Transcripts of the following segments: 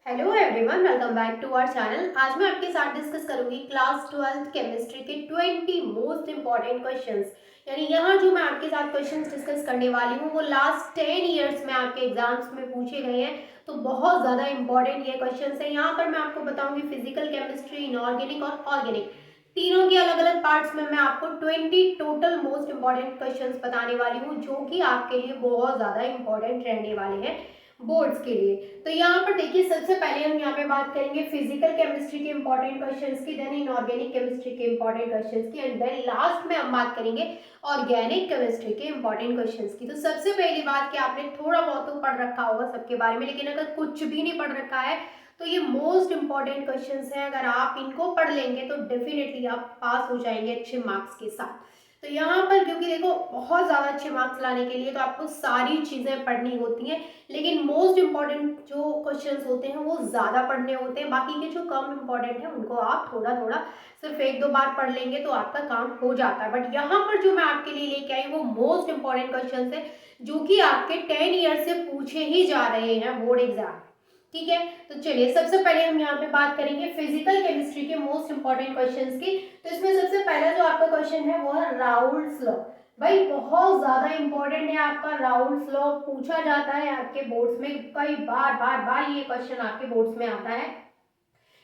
Hello everyone, welcome back to our channel. आज मैं आपके साथ डिस्कस करूंगी क्लास 12th केमिस्ट्री के 20 मोस्ट इंपॉर्टेंट क्वेश्चंस। यानी यहाँ जो मैं आपके साथ क्वेश्चंस डिस्कस करने वाली हूँ वो लास्ट 10 इयर्स में आपके एग्जाम्स में पूछे गए हैं। तो बहुत ज़्यादा इंपॉर्टेंट ये क्वेश्चंस हैं। यहाँ पर मैं आपको बताऊंगी फिजिकल केमिस्ट्री, इनऑर्गेनिक और ऑर्गेनिक तीनों के अलग अलग पार्ट्स में मैं आपको 20 टोटल मोस्ट इंपॉर्टेंट क्वेश्चंस बताने वाली हूँ, जो कि आपके लिए बहुत ज़्यादा इंपॉर्टेंट रहने वाले हैं बोर्ड्स के लिए। तो यहाँ पर देखिए, सबसे पहले हम यहाँ पे बात करेंगे फिजिकल केमिस्ट्री के इंपॉर्टेंट क्वेश्चंस की, देन इनऑर्गेनिक केमिस्ट्री के इंपॉर्टेंट क्वेश्चंस की, एंड देन लास्ट में हम बात करेंगे ऑर्गेनिक केमिस्ट्री के इंपॉर्टेंट क्वेश्चंस की। तो सबसे पहली बात कि आपने थोड़ा बहुत तो पढ़ रखा होगा सबके बारे में, लेकिन अगर कुछ भी नहीं पढ़ रखा है तो ये मोस्ट इंपॉर्टेंट क्वेश्चंस हैं। अगर आप इनको पढ़ लेंगे तो डेफिनेटली आप पास हो जाएंगे अच्छे मार्क्स के साथ। तो यहाँ पर क्योंकि देखो, बहुत ज़्यादा अच्छे मार्क्स लाने के लिए तो आपको सारी चीज़ें पढ़नी होती हैं, लेकिन मोस्ट इंपॉर्टेंट जो क्वेश्चंस होते हैं वो ज़्यादा पढ़ने होते हैं। बाकी के जो कम इंपॉर्टेंट है उनको आप थोड़ा थोड़ा सिर्फ एक दो बार पढ़ लेंगे तो आपका काम हो जाता है। बट यहाँ पर जो मैं आपके लिए लेके आई वो मोस्ट इंपॉर्टेंट क्वेश्चंस है, जो कि आपके 10 ईयर से पूछे ही जा रहे हैं बोर्ड एग्जाम। ठीक है, तो चलिए सबसे पहले हम यहाँ पे बात करेंगे फिजिकल केमिस्ट्री के मोस्ट इंपॉर्टेंट क्वेश्चंस की। तो इसमें सबसे पहला जो आपका क्वेश्चन है वो है राउल्स लॉ। भाई बहुत ज्यादा इंपॉर्टेंट है आपका राउल्स लॉ, पूछा जाता है आपके बोर्ड्स में कई बार, बार बार ये क्वेश्चन आपके बोर्ड्स में आता है।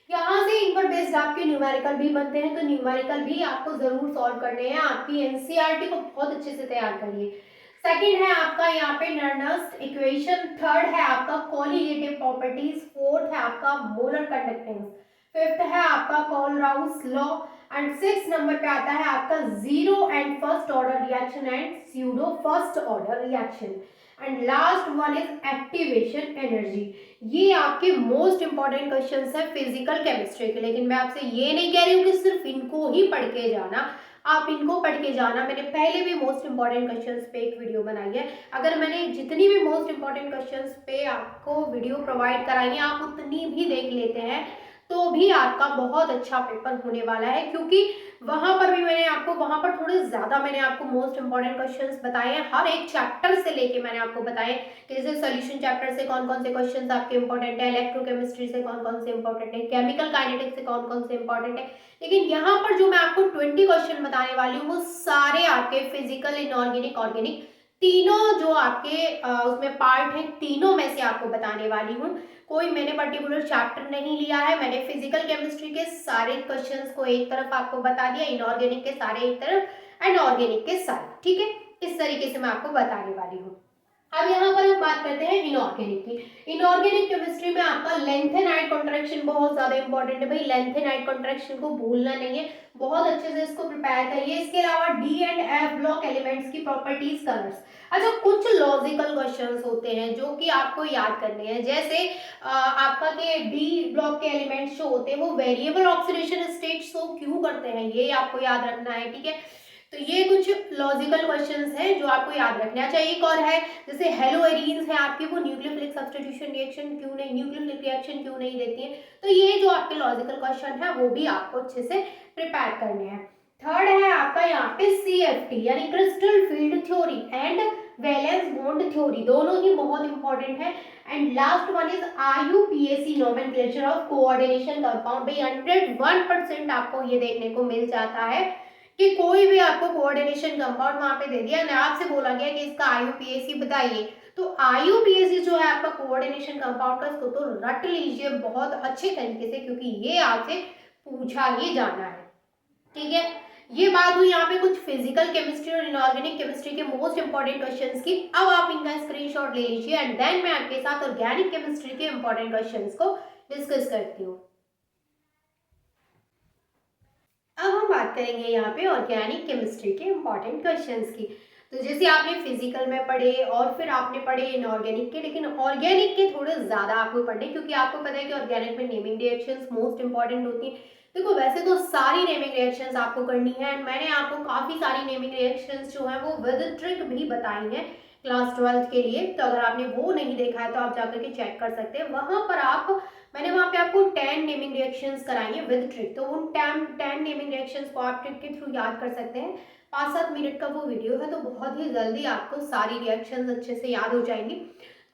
यहाँ से इन पर बेस्ड आपके न्यूमेरिकल भी बनते हैं, तो न्यूमेरिकल भी आपको जरूर सॉल्व करने हैं। आपकी एनसीईआरटी को बहुत अच्छे से तैयार करिए। सेकंड है आपका यहाँ पे नर्नस्ट इक्वेशन, थर्ड है आपका कोलिगेटिव प्रॉपर्टीज, फोर्थ है आपका मोलर कंडक्टेंस, फिफ्थ है आपका Kohlrausch law, and six number पे आता है आपका zero and first order reaction and pseudo first order reaction, and last one is activation energy. ये आपके मोस्ट इंपॉर्टेंट क्वेश्चंस है फिजिकल केमिस्ट्री के। लेकिन मैं आपसे ये नहीं कह रही हूँ कि सिर्फ इनको ही पढ़ के जाना, आप इनको पढ़ के जाना। मैंने पहले भी मोस्ट इंपॉर्टेंट क्वेश्चंस पे एक वीडियो बनाई है। अगर मैंने जितनी भी मोस्ट इंपॉर्टेंट क्वेश्चंस पे आपको वीडियो प्रोवाइड कराई है, आप उतनी भी देख लेते हैं तो भी आपका बहुत अच्छा पेपर होने वाला है, क्योंकि वहां पर भी मैंने आपको, वहां पर थोड़े ज्यादा मैंने आपको मोस्ट इंपॉर्टेंट क्वेश्चंस बताए हैं। हर एक चैप्टर से लेके मैंने आपको बताए कि जैसे सोल्यूशन चैप्टर से कौन कौन से क्वेश्चंस आपके इंपॉर्टेंट है, इलेक्ट्रोकेमिस्ट्री से कौन कौन से इंपॉर्टेंट है, केमिकल काइनेटिक्स से कौन कौन से इंपॉर्टेंट है। लेकिन यहाँ पर जो मैं आपको 20 क्वेश्चन बताने वाली हूँ वो सारे आपके फिजिकल, इनऑर्गेनिक, ऑर्गेनिक तीनों जो आपके उसमें पार्ट हैं, तीनों में से आपको बताने वाली हूँ। कोई मैंने पर्टिकुलर चैप्टर नहीं लिया है, मैंने फिजिकल केमिस्ट्री के सारे क्वेश्चंस को एक तरफ आपको बता दिया, इनऑर्गेनिक के सारे एक तरफ, एंड ऑर्गेनिक के सारे। ठीक है, इस तरीके से मैं आपको बताने वाली हूँ। अब यहाँ पर हम बात करते हैं इनऑर्गेनिक की। इनऑर्गेनिक केमिस्ट्री में आपका लेंथेनाइड कॉन्ट्रैक्शन बहुत ज्यादा इंपॉर्टेंट है। भाई लेंथेनाइड कॉन्ट्रैक्शन को भूलना नहीं है, बहुत अच्छे से इसको प्रिपेयर करिए। इसके अलावा D and F block elements की प्रॉपर्टीज, कलर्स। अच्छा, कुछ लॉजिकल क्वेश्चंस होते हैं जो कि आपको याद करने हैं, जैसे आपका के डी ब्लॉक के एलिमेंट्स जो होते हैं वो वेरिएबल ऑक्सीडेशन स्टेट शो क्यों करते हैं, ये आपको याद रखना है। ठीक है, तो ये कुछ लॉजिकल क्वेश्चंस हैं जो आपको याद रखना चाहिए। एक और है, जैसे हेलोएरीन्स है आपकी, वो न्यूक्लियोफिलिक सब्स्टिट्यूशन रिएक्शन क्यों नहीं, न्यूक्लियोफिलिक रिएक्शन क्यों नहीं देती है। तो ये जो आपके लॉजिकल क्वेश्चन है वो भी आपको अच्छे से प्रिपेयर करने हैं। थर्ड है आपका यहाँ पे CFT यानी crystal field theory and valence bond theory, दोनों ही बहुत इंपॉर्टेंट है। And last one is IUPAC nomenclature of coordination compound. भाई 101% आपको ये देखने को मिल जाता है कि कोई भी आपको कोऑर्डिनेशन कंपाउंड वहां पे दे दिया ना, आपसे बोला गया कि इसका IUPAC बताइए, तो IUPAC जो है आपका कोऑर्डिनेशन कंपाउंड का, इसको तो रट लीजिए बहुत अच्छे तरीके से, क्योंकि ये आपसे पूछा ही जाना है। ठीक है, ये बात हुई यहाँ पे कुछ फिजिकल केमिस्ट्री और इनऑर्गेनिक केमिस्ट्री के मोस्ट इंपॉर्टेंट क्वेश्चंस की। अब आप इनका स्क्रीनशॉट ले लीजिए एंड देन मैं आपके साथ ऑर्गेनिक केमिस्ट्री के इंपॉर्टेंट क्वेश्चंस को डिस्कस करती हूँ। अब हम बात करेंगे यहाँ पे ऑर्गेनिक केमिस्ट्री के इंपॉर्टेंट क्वेश्चंस की। तो जैसे आपने फिजिकल में पढ़े और फिर आपने पढ़े इनऑर्गेनिक के, लेकिन ऑर्गेनिक के थोड़े ज्यादा आपको पढ़ने, क्योंकि आपको पता है कि ऑर्गेनिक में नेमिंग रिएक्शंस मोस्ट इंपॉर्टेंट होती है। देखो वैसे तो सारी नेमिंग रिएक्शंस आपको करनी है, एंड मैंने आपको काफी सारी नेमिंग रिएक्शंस जो है वो विद ट्रिक भी बताई हैं क्लास 12th के लिए। तो अगर आपने वो नहीं देखा है तो आप जाकर के चेक कर सकते हैं, वहां पर आप, मैंने वहां पे आपको 10 नेमिंग रिएक्शंस कराई है विद ट्रिक। तो उन 10 नेमिंग रिएक्शंस को आप ट्रिक के थ्रू याद कर सकते हैं। 5-7 मिनट का वो वीडियो है, तो बहुत ही जल्दी आपको सारी रिएक्शंस अच्छे से याद हो जाएंगी।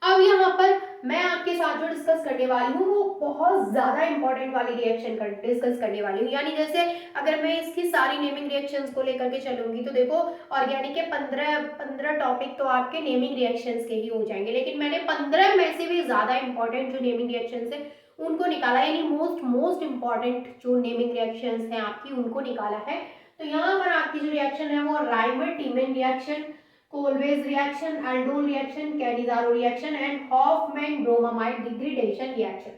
अब यहाँ पर मैं आपके साथ जो डिस्कस करने वाली हूँ वो बहुत ज़्यादा इंपॉर्टेंट वाली रिएक्शन डिस्कस करने वाली हूँ। यानी जैसे अगर मैं इसकी सारी नेमिंग रिएक्शंस को लेकर के चलूंगी तो देखो ऑर्गेनिक के 15 टॉपिक तो आपके नेमिंग रिएक्शंस के ही हो जाएंगे, लेकिन मैंने 15 में से भी ज़्यादा इंपॉर्टेंट जो नेमिंग रिएक्शंस है उनको निकाला, यानी मोस्ट मोस्ट इंपॉर्टेंट जो नेमिंग रिएक्शंस हैं आपकी उनको निकाला है। तो यहाँ पर आपकी जो रिएक्शन है वो Rymer टीमन reaction, Kolbe's reaction, aldol reaction, Cannizzaro reaction and Hofmann bromamide degradation reaction.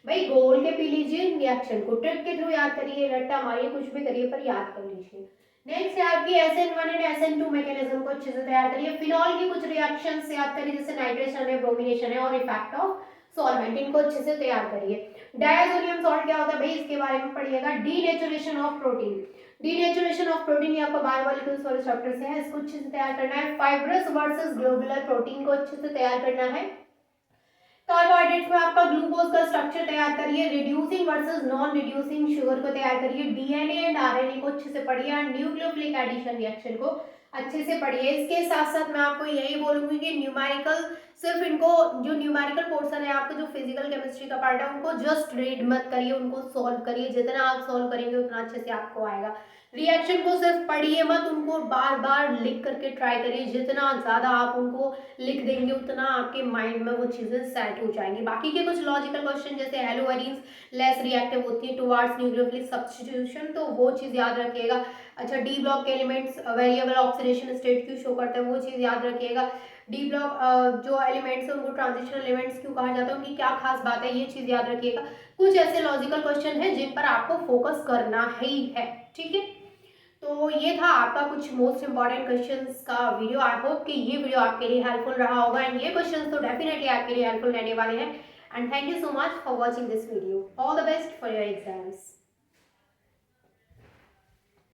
भाई गोल के पी लीजिए, रिएक्शन को ट्रिक के थ्रू याद करिए, रट्टा मारिए, कुछ भी करिए पर याद कर लीजिए। नेक्स्ट है आपकी SN1 एंड SN2 मैकेनिज्म को अच्छे से तैयार करिए। फिनॉल की कुछ रिएक्शंस याद करिए जैसे नाइट्रेशन है, ब्रोमिनेशन है और इफेक्ट ऑफ सॉल्वेंट, इनको अच्छे से तैयार करिए। डायजोनियम सॉल्ट क्या होता है भाई, इसके बारे में पढ़िएगा। Denaturation of protein, denaturation of protein ये आपका बायोमोलिक्यूल्स वाले चैप्टर से है, इसको अच्छे से तैयार करना है। फाइब्रस वर्सेस ग्लोबुलर प्रोटीन को अच्छे से तैयार करना है। कार्बोहाइड्रेट्स में आपका ग्लूकोज का स्ट्रक्चर तैयार करिए। Reducing versus non reducing sugar को तैयार करिए। डीएनए एंड आरएनए को अच्छे से पढ़िए। न्यूक्लियोफिलिक एडिशन रिएक्शन को अच्छे से पढ़िए। इसके साथ साथ मैं आपको यही बोलूंगी कि न्यूमेरिकल सिर्फ इनको जो न्यूमेरिकल पोर्शन है आपका जो फिजिकल केमिस्ट्री का पार्ट है उनको जस्ट रीड मत करिए, उनको सॉल्व करिए। जितना आप सॉल्व करेंगे उतना अच्छे से आपको आएगा। रिएक्शन को सिर्फ पढ़िए मत, उनको बार बार लिख करके ट्राई करिए। जितना ज़्यादा आप उनको लिख देंगे उतना आपके माइंड में वो चीज़ें सेट हो जाएंगी। बाकी के कुछ लॉजिकल क्वेश्चन जैसे एलोवेरिन्स लेस रिएक्टिव होती है टुवार्ड्स न्यूक्लियोफिलिक सब्स्टिट्यूशन, तो वो चीज़ याद रखिएगा। अच्छा, डी ब्लॉक के एलिमेंट्स वेरिएबल ऑक्सीडेशन स्टेट क्यों शो करते हैं वो चीज़ याद रखिएगा। डी ब्लॉक जो एलिमेंट्स हैं उनको ट्रांजिशनल एलिमेंट्स क्यों कहा जाता है, उनकी क्या खास बात है, ये चीज़ याद रखिएगा। कुछ ऐसे लॉजिकल क्वेश्चन है जिन पर आपको फोकस करना ही है, ठीक है। तो ये था आपका कुछ मोस्ट इंपॉर्टेंट क्वेश्चंस का वीडियो। आई होप कि ये वीडियो आपके लिए हेल्पफुल रहा होगा एंड ये क्वेश्चंस तो डेफिनेटली आपके लिए हेल्पफुल रहने वाले हैं। And thank you so much for watching this video. All the best for your exams.